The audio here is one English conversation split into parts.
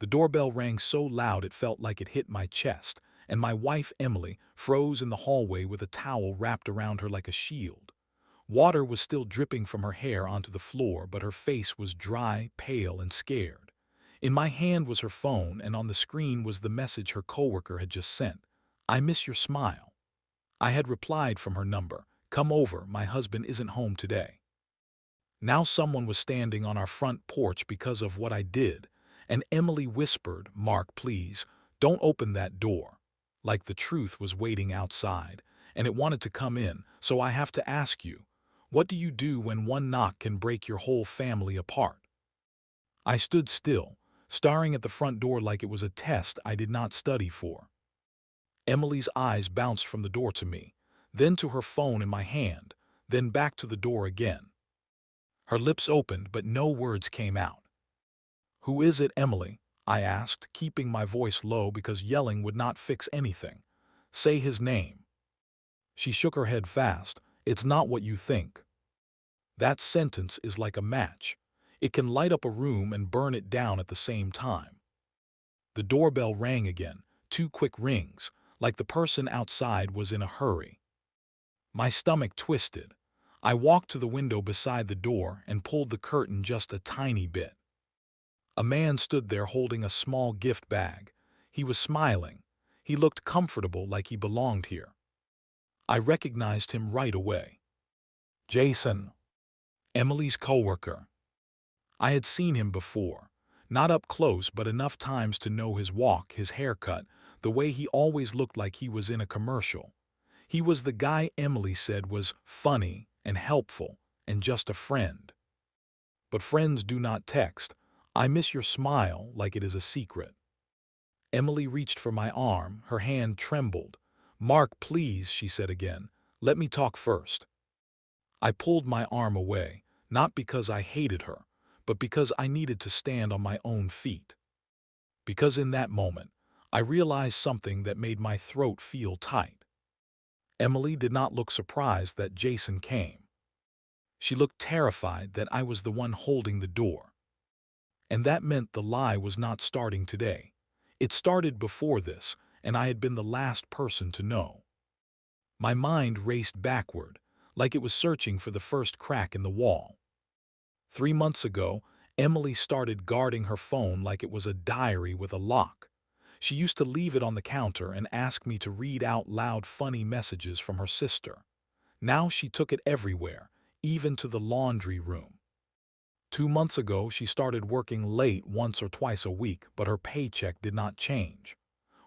The doorbell rang so loud it felt like it hit my chest, and my wife Emily froze in the hallway with a towel wrapped around her like a shield. Water was still dripping from her hair onto the floor, but her face was dry, pale, and scared. In my hand was her phone, and on the screen was the message her coworker had just sent. "I miss your smile." I had replied from her number, "Come over, my husband isn't home today." Now someone was standing on our front porch because of what I did, and Emily whispered, "Mark, please, don't open that door." Like the truth was waiting outside, and it wanted to come in, so I have to ask you, what do you do when one knock can break your whole family apart? I stood still, staring at the front door like it was a test I did not study for. Emily's eyes bounced from the door to me, then to her phone in my hand, then back to the door again. Her lips opened, but no words came out. "Who is it, Emily?" I asked, keeping my voice low because yelling would not fix anything. "Say his name." She shook her head fast. "It's not what you think." That sentence is like a match. It can light up a room and burn it down at the same time. The doorbell rang again, 2 quick rings, like the person outside was in a hurry. My stomach twisted. I walked to the window beside the door and pulled the curtain just a tiny bit. A man stood there holding a small gift bag. He was smiling. He looked comfortable, like he belonged here. I recognized him right away. Jason, Emily's coworker. I had seen him before. Not up close, but enough times to know his walk, his haircut, the way he always looked like he was in a commercial. He was the guy Emily said was funny and helpful and just a friend. But friends do not text. "I miss your smile," like it is a secret. Emily reached for my arm. Her hand trembled. "Mark, please," she said again. "Let me talk first." I pulled my arm away, not because I hated her, but because I needed to stand on my own feet. Because in that moment, I realized something that made my throat feel tight. Emily did not look surprised that Jason came. She looked terrified that I was the one holding the door. And that meant the lie was not starting today. It started before this, and I had been the last person to know. My mind raced backward, like it was searching for the first crack in the wall. 3 months ago, Emily started guarding her phone like it was a diary with a lock. She used to leave it on the counter and ask me to read out loud funny messages from her sister. Now she took it everywhere, even to the laundry room. 2 months ago, she started working late once or twice a week, but her paycheck did not change.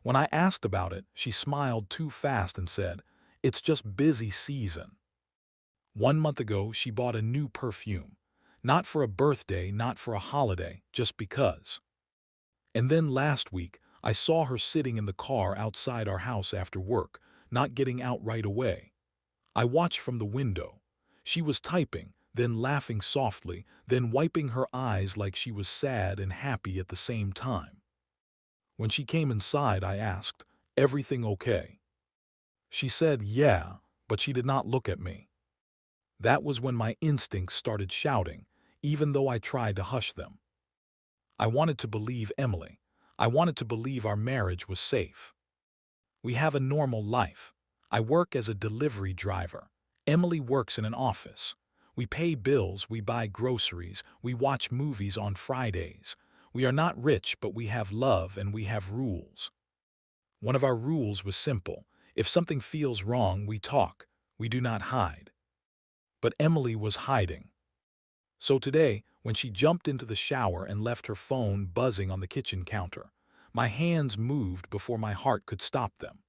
When I asked about it, she smiled too fast and said, "It's just busy season." 1 month ago, she bought a new perfume. Not for a birthday, not for a holiday, just because. And then last week, I saw her sitting in the car outside our house after work, not getting out right away. I watched from the window. She was typing, then laughing softly, then wiping her eyes like she was sad and happy at the same time. When she came inside, I asked, "Everything okay?" She said, "Yeah," but she did not look at me. That was when my instincts started shouting, even though I tried to hush them. I wanted to believe Emily. I wanted to believe our marriage was safe. We have a normal life. I work as a delivery driver. Emily works in an office. We pay bills, we buy groceries, we watch movies on Fridays. We are not rich, but we have love and we have rules. One of our rules was simple. If something feels wrong, we talk. We do not hide. But Emily was hiding. So today, when she jumped into the shower and left her phone buzzing on the kitchen counter, my hands moved before my heart could stop them.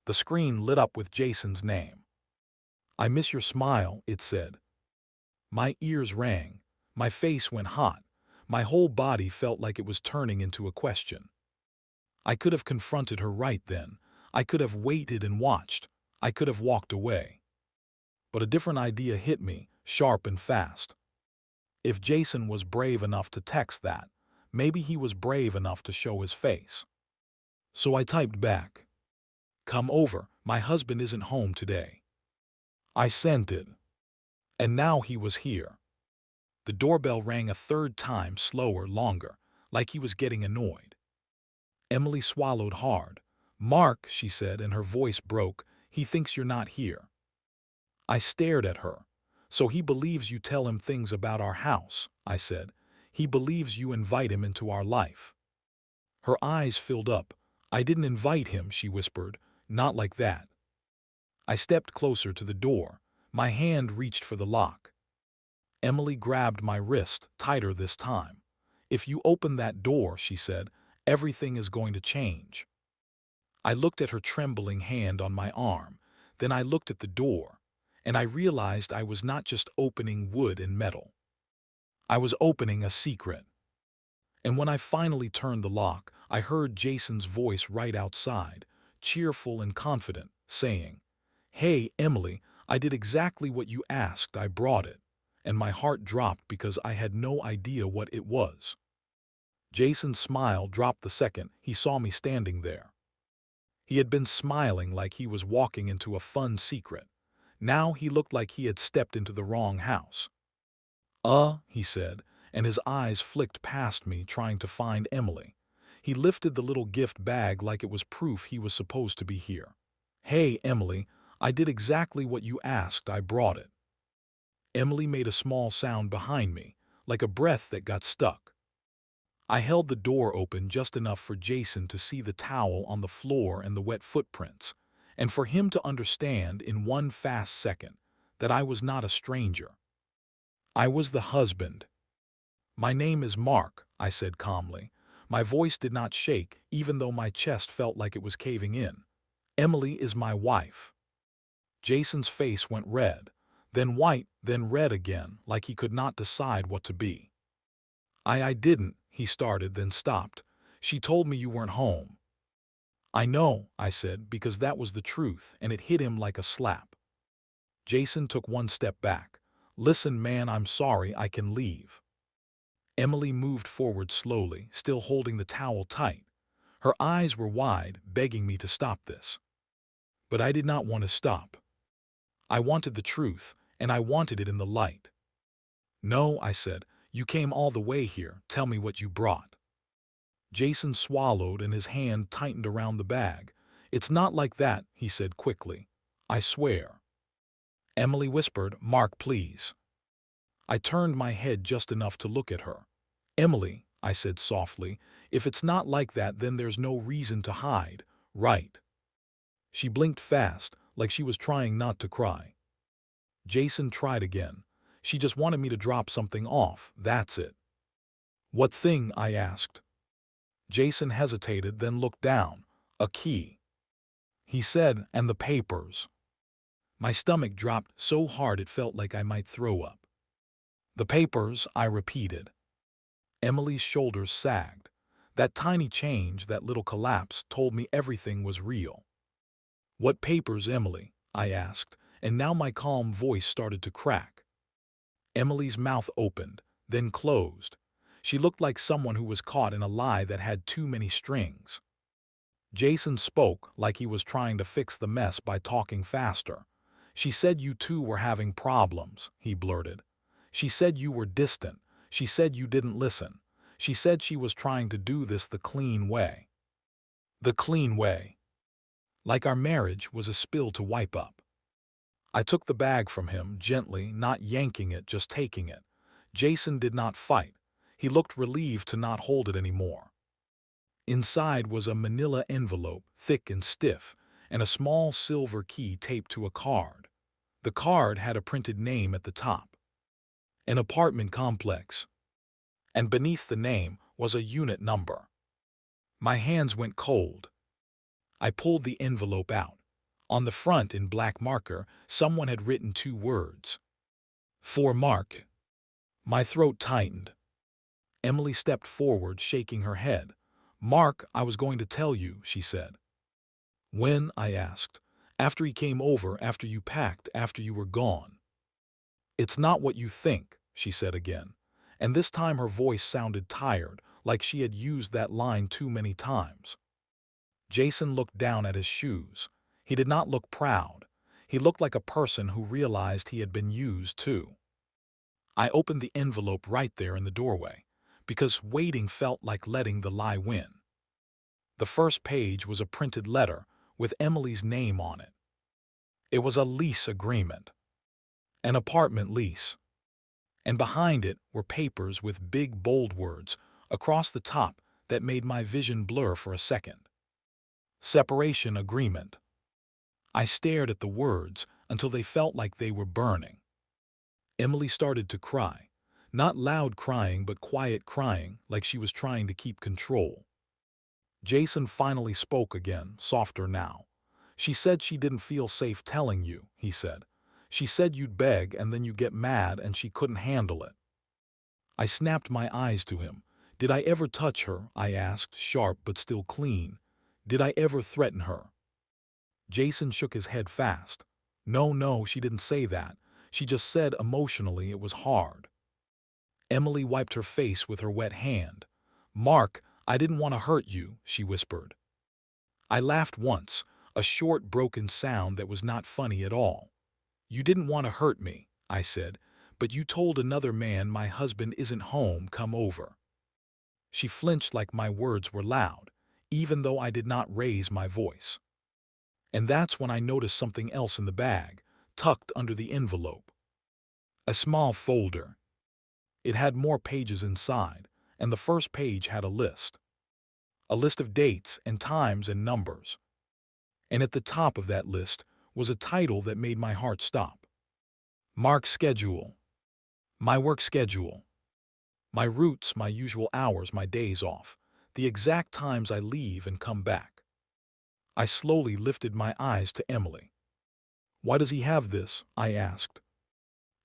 The screen lit up with Jason's name. "I miss your smile," it said. My ears rang. My face went hot. My whole body felt like it was turning into a question. I could have confronted her right then. I could have waited and watched. I could have walked away. But a different idea hit me, sharp and fast. If Jason was brave enough to text that, maybe he was brave enough to show his face. So I typed back, "Come over, my husband isn't home today." I sent it. And now he was here. The doorbell rang a third time, slower, longer, like he was getting annoyed. Emily swallowed hard. "Mark," she said, and her voice broke, "he thinks you're not here." I stared at her. "So he believes you tell him things about our house," I said. "He believes you invite him into our life." Her eyes filled up. "I didn't invite him," she whispered. "Not like that." I stepped closer to the door. My hand reached for the lock. Emily grabbed my wrist, tighter this time. "If you open that door," she said, "everything is going to change." I looked at her trembling hand on my arm. Then I looked at the door, and I realized I was not just opening wood and metal. I was opening a secret. And when I finally turned the lock, I heard Jason's voice right outside, cheerful and confident, saying, "Hey, Emily, I did exactly what you asked. I brought it." And my heart dropped because I had no idea what it was. Jason's smile dropped the second he saw me standing there. He had been smiling like he was walking into a fun secret. Now he looked like he had stepped into the wrong house. He said, and his eyes flicked past me, trying to find Emily. He lifted the little gift bag like it was proof he was supposed to be here. "Hey, Emily, I did exactly what you asked. I brought it." Emily made a small sound behind me, like a breath that got stuck. I held the door open just enough for Jason to see the towel on the floor and the wet footprints, and for him to understand in one fast second that I was not a stranger. I was the husband. "My name is Mark," I said calmly. My voice did not shake, even though my chest felt like it was caving in. "Emily is my wife." Jason's face went red, then white, then red again, like he could not decide what to be. I didn't," he started, then stopped. "She told me you weren't home." "I know," I said, because that was the truth, and it hit him like a slap. Jason took one step back. "Listen, man, I'm sorry. I can leave." Emily moved forward slowly, still holding the towel tight. Her eyes were wide, begging me to stop this. But I did not want to stop. I wanted the truth, and I wanted it in the light. "No," I said, "you came all the way here. Tell me what you brought." Jason swallowed and his hand tightened around the bag. "It's not like that," he said quickly. "I swear." Emily whispered, "Mark, please." I turned my head just enough to look at her. "Emily," I said softly, "if it's not like that, then there's no reason to hide, right?" She blinked fast, like she was trying not to cry. Jason tried again. "She just wanted me to drop something off, that's it." "What thing?" I asked. Jason hesitated, then looked down. "A key," he said, "and the papers." My stomach dropped so hard it felt like I might throw up. "The papers," I repeated. Emily's shoulders sagged. That tiny change, that little collapse, told me everything was real. "What papers, Emily?" I asked, and now my calm voice started to crack. Emily's mouth opened, then closed. She looked like someone who was caught in a lie that had too many strings. Jason spoke like he was trying to fix the mess by talking faster. "She said you two were having problems," he blurted. "She said you were distant. She said you didn't listen. She said she was trying to do this the clean way." The clean way. Like our marriage was a spill to wipe up. I took the bag from him, gently, not yanking it, just taking it. Jason did not fight. He looked relieved to not hold it anymore. Inside was a manila envelope, thick and stiff, and a small silver key taped to a card. The card had a printed name at the top. An apartment complex. And beneath the name was a unit number. My hands went cold. I pulled the envelope out. On the front, in black marker, someone had written 2 words. "For Mark." My throat tightened. Emily stepped forward, shaking her head. "Mark, I was going to tell you," she said. "When?" I asked. "After he came over, after you packed, after you were gone." "It's not what you think," she said again. And this time her voice sounded tired, like she had used that line too many times. Jason looked down at his shoes. He did not look proud. He looked like a person who realized he had been used too. I opened the envelope right there in the doorway. because waiting felt like letting the lie win. The first page was a printed letter with Emily's name on it. It was a lease agreement, an apartment lease, and behind it were papers with big bold words across the top that made my vision blur for a second. Separation agreement. I stared at the words until they felt like they were burning. Emily started to cry, not loud crying but quiet crying like she was trying to keep control. Jason finally spoke again, softer now. She said she didn't feel safe telling you, he said. She said you'd beg and then you'd get mad and she couldn't handle it. I snapped my eyes to him. Did I ever touch her? I asked, sharp but still clean. Did I ever threaten her? Jason shook his head fast. No, she didn't say that. She just said emotionally it was hard. Emily wiped her face with her wet hand. Mark, I didn't want to hurt you, she whispered. I laughed once, a short, broken sound that was not funny at all. You didn't want to hurt me, I said, but you told another man my husband isn't home, come over. She flinched like my words were loud, even though I did not raise my voice. And that's when I noticed something else in the bag, tucked under the envelope. A small folder. It had more pages inside, and the first page had a list. A list of dates and times and numbers. And at the top of that list was a title that made my heart stop. Mark's schedule. My work schedule. My routes, my usual hours, my days off. The exact times I leave and come back. I slowly lifted my eyes to Emily. Why does he have this? I asked.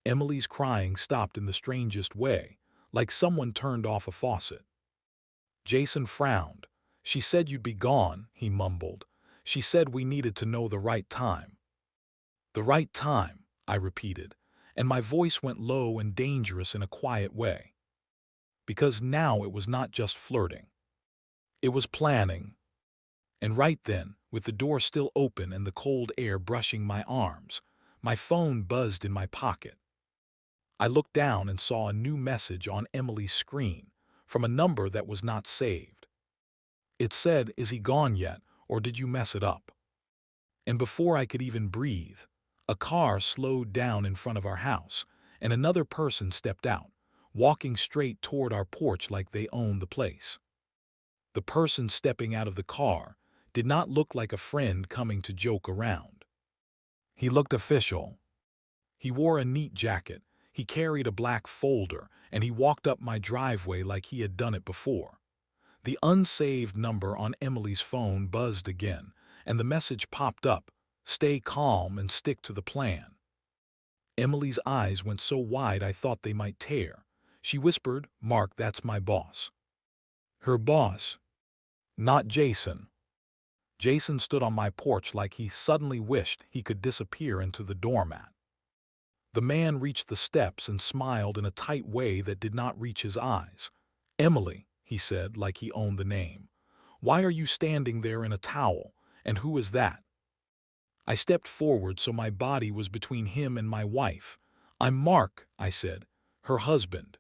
Emily's crying stopped in the strangest way, like someone turned off a faucet. Jason frowned. She said you'd be gone, he mumbled. She said we needed to know the right time. The right time, I repeated, and my voice went low and dangerous in a quiet way. Because now it was not just flirting. It was planning. And right then, with the door still open and the cold air brushing my arms, my phone buzzed in my pocket. I looked down and saw a new message on Emily's screen from a number that was not saved. It said, "Is he gone yet, or did you mess it up?" And before I could even breathe, a car slowed down in front of our house, and another person stepped out, walking straight toward our porch like they owned the place. The person stepping out of the car did not look like a friend coming to joke around. He looked official. He wore a neat jacket, he carried a black folder, and he walked up my driveway like he had done it before. The unsaved number on Emily's phone buzzed again, and the message popped up, "Stay calm and stick to the plan." Emily's eyes went so wide I thought they might tear. She whispered, "Mark, that's my boss." Her boss? Not Jason. Jason stood on my porch like he suddenly wished he could disappear into the doormat. The man reached the steps and smiled in a tight way that did not reach his eyes. "Emily," he said like he owned the name. "Why are you standing there in a towel, and who is that?" I stepped forward so my body was between him and my wife. "I'm Mark," I said, "her husband."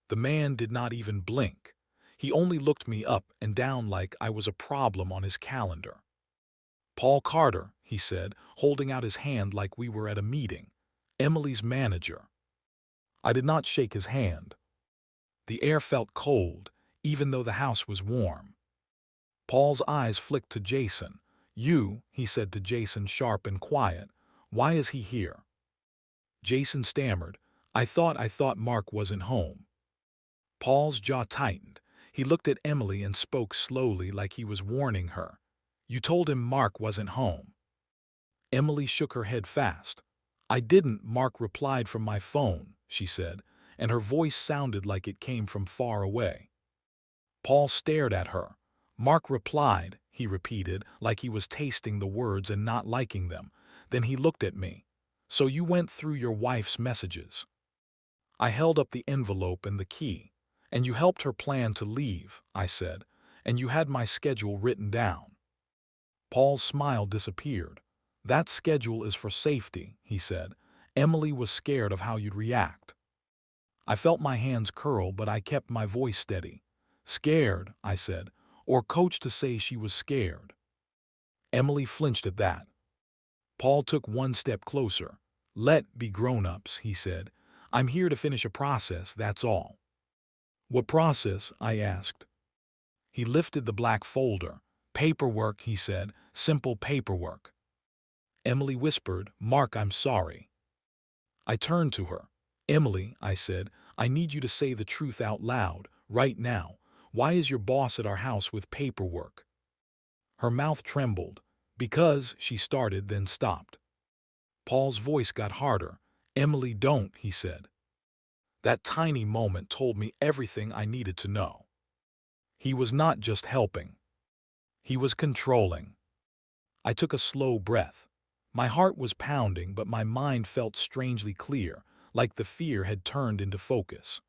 The man did not even blink. He only looked me up and down like I was a problem on his calendar. "Paul Carter," he said, holding out his hand like we were at a meeting. "Emily's manager." I did not shake his hand. The air felt cold, even though the house was warm. Paul's eyes flicked to Jason. "You," he said to Jason, sharp and quiet, "why is he here?" Jason stammered, I thought Mark wasn't home." Paul's jaw tightened. He looked at Emily and spoke slowly like he was warning her. "You told him Mark wasn't home." Emily shook her head fast. "I didn't," Mark replied from my phone, she said, and her voice sounded like it came from far away. Paul stared at her. "Mark replied," he repeated, like he was tasting the words and not liking them. Then he looked at me. "So you went through your wife's messages." I held up the envelope and the key. "And you helped her plan to leave," I said, "and you had my schedule written down." Paul's smile disappeared. "That schedule is for safety," he said. "Emily was scared of how you'd react." I felt my hands curl, but I kept my voice steady. "Scared," I said, or coach to say she was scared. Emily flinched at that. Paul took one step closer. "Let be grown-ups," he said. "I'm here to finish a process, that's all." "What process?" I asked. He lifted the black folder. "Paperwork," he said. "Simple paperwork." Emily whispered, "Mark, I'm sorry." I turned to her. "Emily," I said, "I need you to say the truth out loud, right now. Why is your boss at our house with paperwork?" Her mouth trembled. "Because," she started, then stopped. Paul's voice got harder. "Emily, don't," he said. That tiny moment told me everything I needed to know. He was not just helping. He was controlling. I took a slow breath. My heart was pounding, but my mind felt strangely clear, like the fear had turned into focus.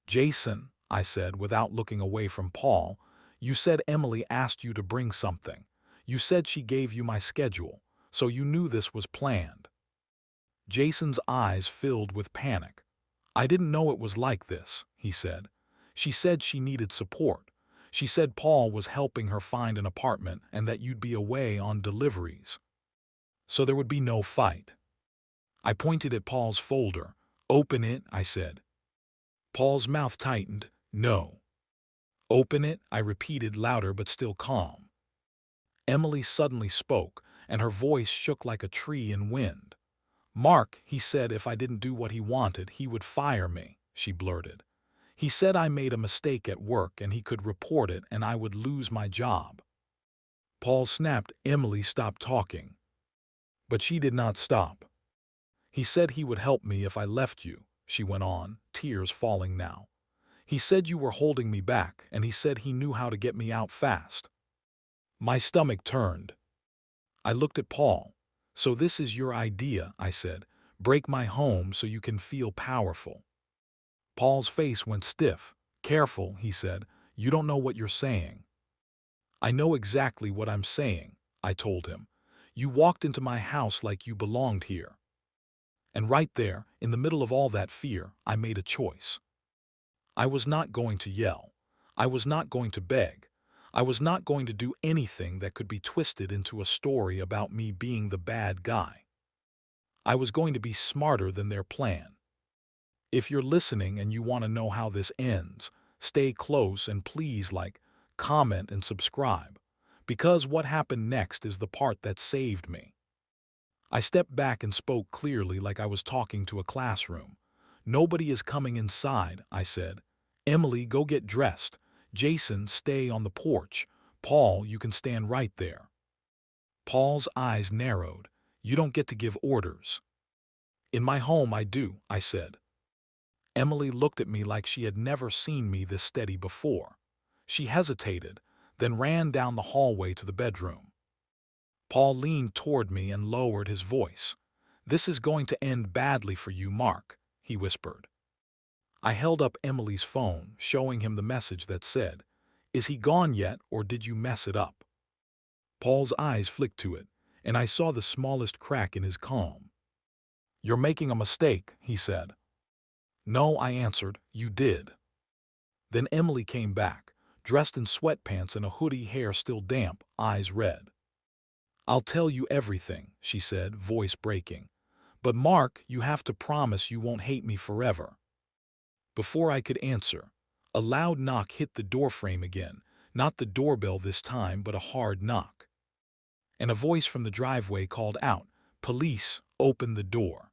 "Jason," I said without looking away from Paul, "you said Emily asked you to bring something. You said she gave you my schedule, so you knew this was planned." Jason's eyes filled with panic. "I didn't know it was like this," he said. "She said she needed support. She said Paul was helping her find an apartment and that you'd be away on deliveries. So there would be no fight." I pointed at Paul's folder. "Open it," I said. Paul's mouth tightened. "No." "Open it," I repeated, louder but still calm. Emily suddenly spoke, and her voice shook like a tree in wind. "Mark, he said if I didn't do what he wanted, he would fire me," she blurted. "He said I made a mistake at work and he could report it and I would lose my job." Paul snapped. Emily stopped talking. But she did not stop. "He said he would help me if I left you," she went on, tears falling now. "He said you were holding me back, and he said he knew how to get me out fast." My stomach turned. I looked at Paul. "So this is your idea," I said. "Break my home so you can feel powerful." Paul's face went stiff. "Careful," he said. "You don't know what you're saying." "I know exactly what I'm saying," I told him. "You walked into my house like you belonged here." And right there, in the middle of all that fear, I made a choice. I was not going to yell. I was not going to beg. I was not going to do anything that could be twisted into a story about me being the bad guy. I was going to be smarter than their plan. If you're listening and you want to know how this ends, stay close and please like, comment, and subscribe. Because what happened next is the part that saved me. I stepped back and spoke clearly like I was talking to a classroom. "Nobody is coming inside," I said. "Emily, go get dressed. Jason, stay on the porch. Paul, you can stand right there." Paul's eyes narrowed. "You don't get to give orders." "In my home I do," I said. Emily looked at me like she had never seen me this steady before. She hesitated, then ran down the hallway to the bedroom. Paul leaned toward me and lowered his voice. "This is going to end badly for you, Mark," he whispered. I held up Emily's phone, showing him the message that said, "Is he gone yet, or did you mess it up?" Paul's eyes flicked to it, and I saw the smallest crack in his calm. "You're making a mistake," he said. "No," I answered, "you did." Then Emily came back, dressed in sweatpants and a hoodie, hair still damp, eyes red. "I'll tell you everything," she said, voice breaking. "But Mark, you have to promise you won't hate me forever." Before I could answer, a loud knock hit the doorframe again, not the doorbell this time, but a hard knock. And a voice from the driveway called out, "Police, open the door."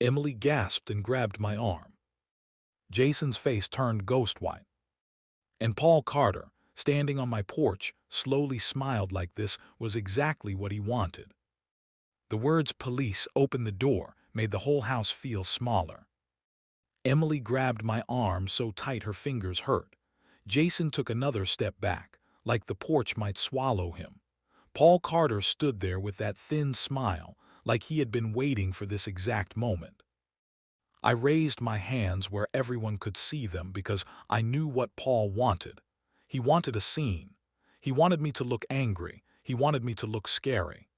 Emily gasped and grabbed my arm. Jason's face turned ghost white. And Paul Carter, standing on my porch, slowly smiled like this was exactly what he wanted. The words "police, open the door" made the whole house feel smaller. Emily grabbed my arm so tight her fingers hurt. Jason took another step back, like the porch might swallow him. Paul Carter stood there with that thin smile, like he had been waiting for this exact moment. I raised my hands where everyone could see them because I knew what Paul wanted. He wanted a scene. He wanted me to look angry. He wanted me to look scary.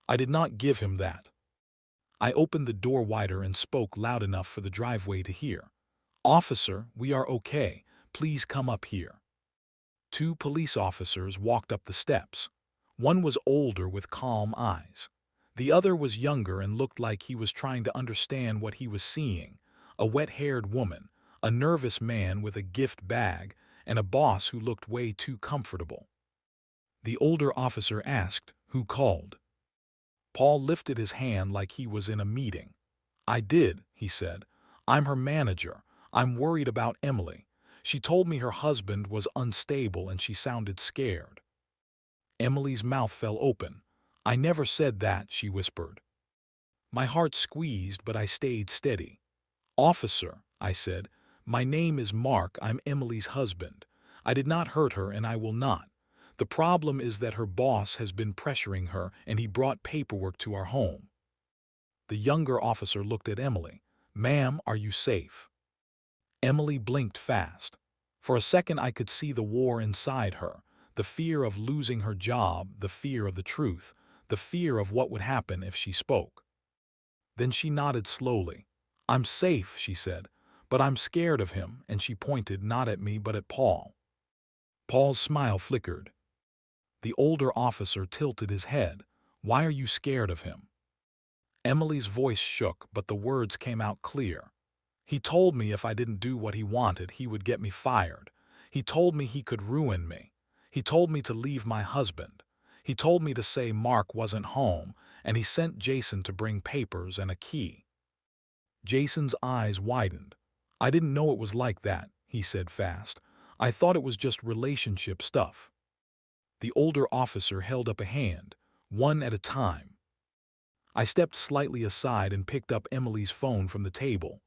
I did not give him that. I opened the door wider and spoke loud enough for the driveway to hear. "Officer, we are okay. Please come up here." Two police officers walked up the steps. One was older with calm eyes. The other was younger and looked like he was trying to understand what he was seeing. A wet-haired woman, a nervous man with a gift bag, and a boss who looked way too comfortable. The older officer asked, "Who called?" Paul lifted his hand like he was in a meeting. "I did," he said. "I'm her manager. I'm worried about Emily. She told me her husband was unstable and she sounded scared." Emily's mouth fell open. "I never said that," she whispered. My heart squeezed, but I stayed steady. "Officer," I said, "my name is Mark. I'm Emily's husband. I did not hurt her and I will not. The problem is that her boss has been pressuring her and he brought paperwork to our home." The younger officer looked at Emily. "Ma'am, are you safe?" Emily blinked fast. For a second I could see the war inside her, the fear of losing her job, the fear of the truth, the fear of what would happen if she spoke. Then she nodded slowly. "I'm safe," she said, "but I'm scared of him," and she pointed not at me but at Paul. Paul's smile flickered. The older officer tilted his head. "Why are you scared of him?" Emily's voice shook, but the words came out clear. "He told me if I didn't do what he wanted, he would get me fired. He told me he could ruin me. He told me to leave my husband. He told me to say Mark wasn't home, and he sent Jason to bring papers and a key." Jason's eyes widened. "I didn't know it was like that," he said fast. "I thought it was just relationship stuff." The older officer held up a hand, "One at a time." I stepped slightly aside and picked up Emily's phone from the table.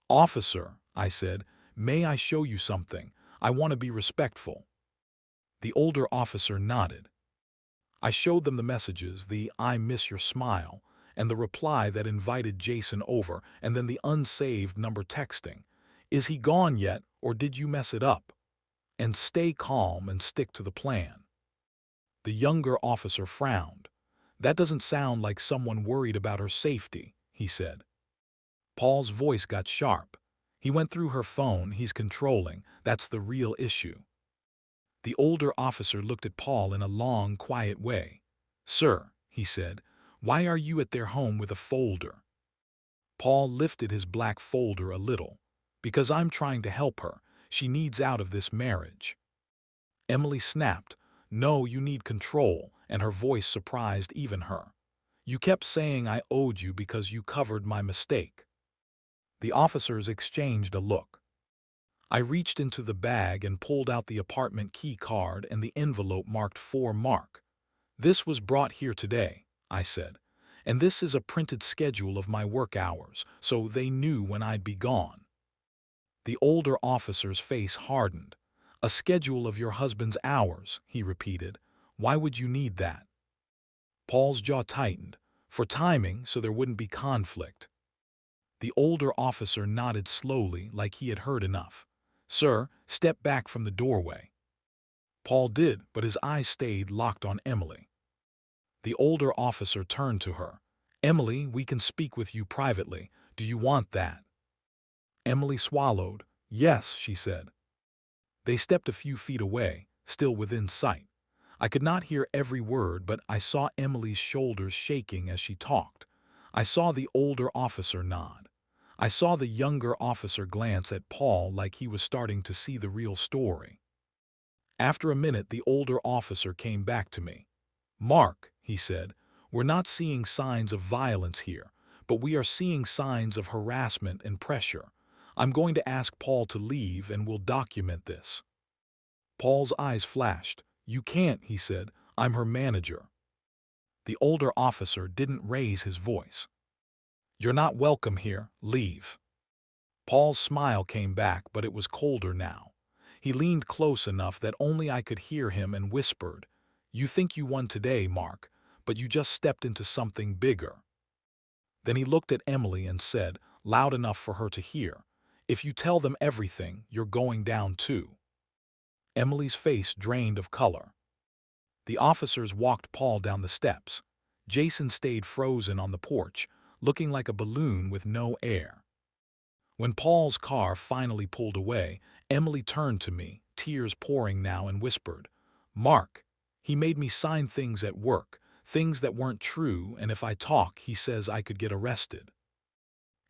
"Officer," I said, "may I show you something? I want to be respectful." The older officer nodded. I showed them the messages, the "I miss your smile," and the reply that invited Jason over, and then the unsaved number texting. "Is he gone yet, or did you mess it up? And stay calm and stick to the plan." The younger officer frowned. "That doesn't sound like someone worried about her safety," he said. Paul's voice got sharp. "He went through her phone, he's controlling, that's the real issue." The older officer looked at Paul in a long, quiet way. "Sir," he said, "why are you at their home with a folder?" Paul lifted his black folder a little. "Because I'm trying to help her. She needs out of this marriage." Emily snapped. "No, you need control," and her voice surprised even her. "You kept saying I owed you because you covered my mistake." The officers exchanged a look. I reached into the bag and pulled out the apartment key card and the envelope marked for Mark. "This was brought here today," I said, "and this is a printed schedule of my work hours, so they knew when I'd be gone." The older officer's face hardened. "A schedule of your husband's hours," he repeated. "Why would you need that?" Paul's jaw tightened. "For timing, so there wouldn't be conflict." The older officer nodded slowly, like he had heard enough. "Sir, step back from the doorway." Paul did, but his eyes stayed locked on Emily. The older officer turned to her. "Emily, we can speak with you privately. Do you want that?" Emily swallowed. "Yes," she said. They stepped a few feet away, still within sight. I could not hear every word, but I saw Emily's shoulders shaking as she talked. I saw the older officer nod. I saw the younger officer glance at Paul like he was starting to see the real story. After a minute, the older officer came back to me. "Mark," he said, "we're not seeing signs of violence here, but we are seeing signs of harassment and pressure. I'm going to ask Paul to leave and we'll document this." Paul's eyes flashed. "You can't," he said. "I'm her manager." The older officer didn't raise his voice. "You're not welcome here. Leave." Paul's smile came back, but it was colder now. He leaned close enough that only I could hear him and whispered, "You think you won today, Mark, but you just stepped into something bigger." Then he looked at Emily and said, loud enough for her to hear, "If you tell them everything, you're going down too." Emily's face drained of color. The officers walked Paul down the steps. Jason stayed frozen on the porch, looking like a balloon with no air. When Paul's car finally pulled away, Emily turned to me, tears pouring now, and whispered, "Mark, he made me sign things at work, things that weren't true, and if I talk, he says I could get arrested."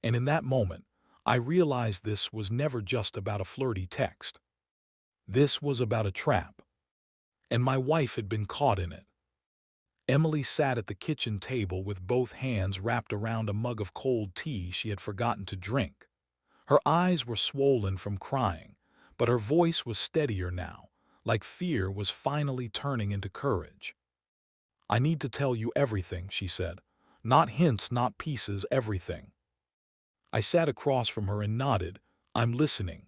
And in that moment, I realized this was never just about a flirty text. This was about a trap. And my wife had been caught in it. Emily sat at the kitchen table with both hands wrapped around a mug of cold tea she had forgotten to drink. Her eyes were swollen from crying, but her voice was steadier now, like fear was finally turning into courage. "I need to tell you everything," she said. "Not hints, not pieces, everything." I sat across from her and nodded. "I'm listening."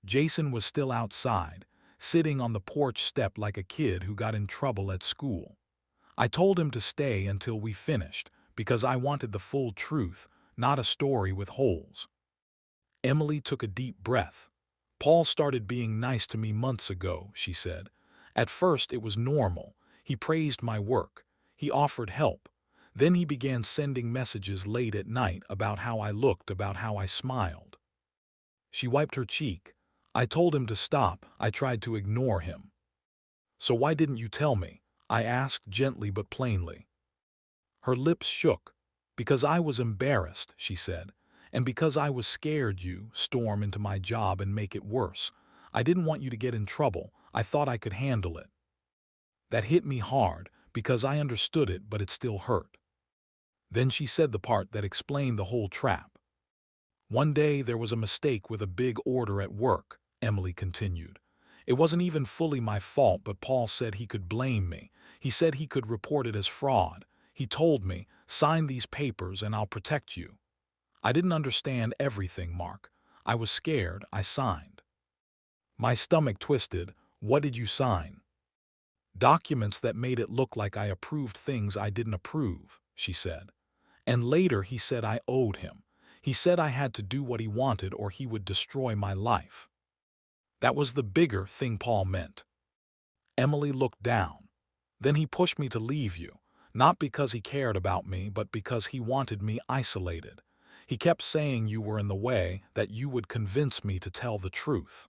Jason was still outside, sitting on the porch step like a kid who got in trouble at school. I told him to stay until we finished, because I wanted the full truth, not a story with holes. Emily took a deep breath. "Paul started being nice to me months ago," she said. "At first it was normal. He praised my work. He offered help. Then he began sending messages late at night about how I looked, about how I smiled." She wiped her cheek. "I told him to stop. I tried to ignore him." "So why didn't you tell me?" I asked gently but plainly. Her lips shook. "Because I was embarrassed," she said, "and because I was scared you storm into my job and make it worse. I didn't want you to get in trouble. I thought I could handle it." That hit me hard, because I understood it, but it still hurt. Then she said the part that explained the whole trap. "One day there was a mistake with a big order at work," Emily continued. "It wasn't even fully my fault, but Paul said he could blame me. He said he could report it as fraud. He told me, 'Sign these papers and I'll protect you.' I didn't understand everything, Mark. I was scared. I signed." My stomach twisted. "What did you sign?" "Documents that made it look like I approved things I didn't approve," she said. "And later he said I owed him. He said I had to do what he wanted or he would destroy my life." "That was the bigger thing Paul meant." Emily looked down. "Then he pushed me to leave you, not because he cared about me, but because he wanted me isolated. He kept saying you were in the way, that you would convince me to tell the truth."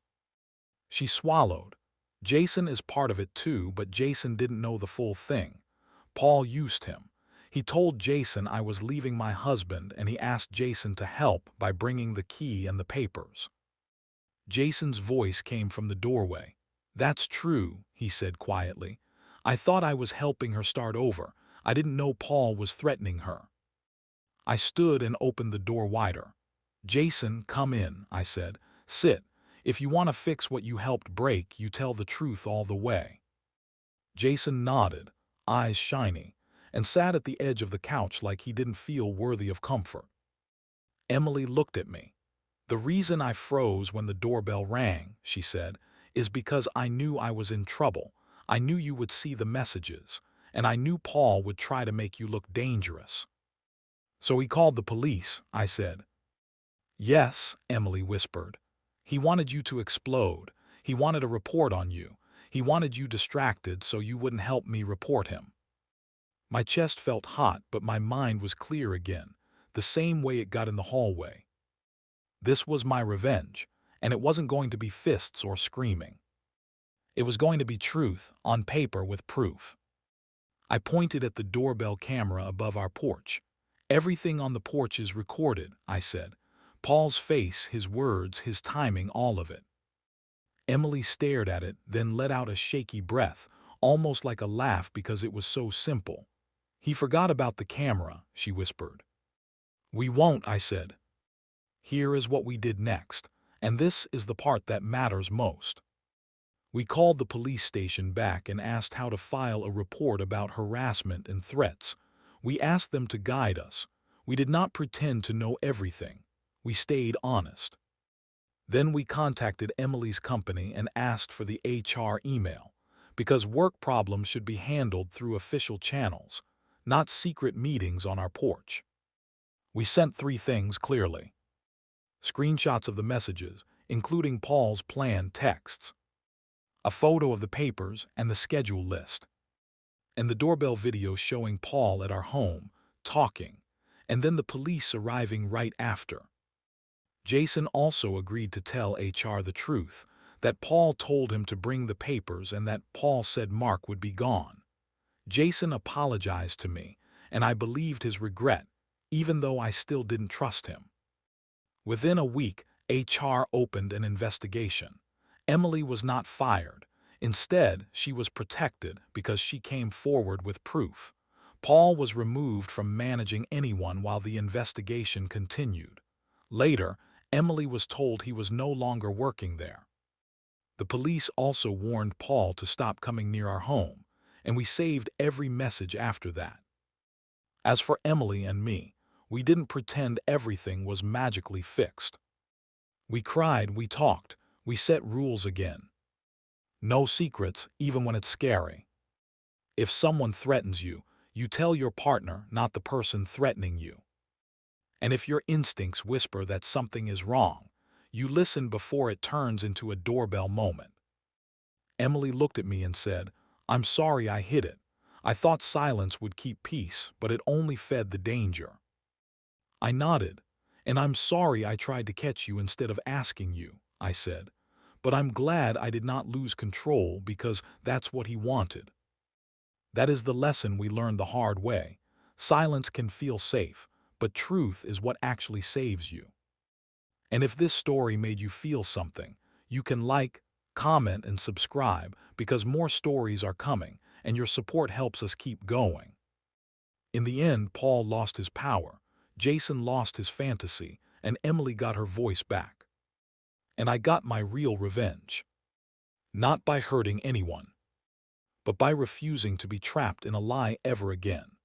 She swallowed. "Jason is part of it too, but Jason didn't know the full thing. Paul used him. He told Jason I was leaving my husband and he asked Jason to help by bringing the key and the papers." Jason's voice came from the doorway. "That's true," he said quietly. "I thought I was helping her start over. I didn't know Paul was threatening her." I stood and opened the door wider. "Jason, come in," I said. "Sit. If you want to fix what you helped break, you tell the truth all the way." Jason nodded, eyes shiny, and sat at the edge of the couch like he didn't feel worthy of comfort. Emily looked at me. "The reason I froze when the doorbell rang," she said, "is because I knew I was in trouble. I knew you would see the messages, and I knew Paul would try to make you look dangerous." "So he called the police," I said. "Yes," Emily whispered. "He wanted you to explode. He wanted a report on you. He wanted you distracted so you wouldn't help me report him." My chest felt hot, but my mind was clear again, the same way it got in the hallway. This was my revenge, and it wasn't going to be fists or screaming. It was going to be truth, on paper with proof. I pointed at the doorbell camera above our porch. "Everything on the porch is recorded," I said. "Paul's face, his words, his timing, all of it." Emily stared at it, then let out a shaky breath, almost like a laugh because it was so simple. "He forgot about the camera," she whispered. "We won't," I said. "Here is what we did next, and this is the part that matters most." We called the police station back and asked how to file a report about harassment and threats. We asked them to guide us. We did not pretend to know everything. We stayed honest. Then we contacted Emily's company and asked for the HR email, because work problems should be handled through official channels, not secret meetings on our porch. We sent 3 things clearly. Screenshots of the messages, including Paul's planned texts, a photo of the papers and the schedule list, and the doorbell video showing Paul at our home, talking. and then the police arriving right after. Jason also agreed to tell HR the truth, that Paul told him to bring the papers and that Paul said Mark would be gone. Jason apologized to me, and I believed his regret, even though I still didn't trust him. Within a week, HR opened an investigation. Emily was not fired. Instead, she was protected because she came forward with proof. Paul was removed from managing anyone while the investigation continued. Later, Emily was told he was no longer working there. The police also warned Paul to stop coming near our home, and we saved every message after that. As for Emily and me, we didn't pretend everything was magically fixed. We cried, we talked, we set rules again. No secrets, even when it's scary. If someone threatens you, you tell your partner, not the person threatening you. And if your instincts whisper that something is wrong, you listen before it turns into a doorbell moment. Emily looked at me and said, "I'm sorry I hid it. I thought silence would keep peace, but it only fed the danger." I nodded. "And I'm sorry I tried to catch you instead of asking you," I said. "But I'm glad I did not lose control because that's what he wanted." That is the lesson we learned the hard way. Silence can feel safe, but truth is what actually saves you. And if this story made you feel something, you can like, comment, and subscribe because more stories are coming, and your support helps us keep going. In the end, Paul lost his power, Jason lost his fantasy, and Emily got her voice back. And I got my real revenge. Not by hurting anyone, but by refusing to be trapped in a lie ever again.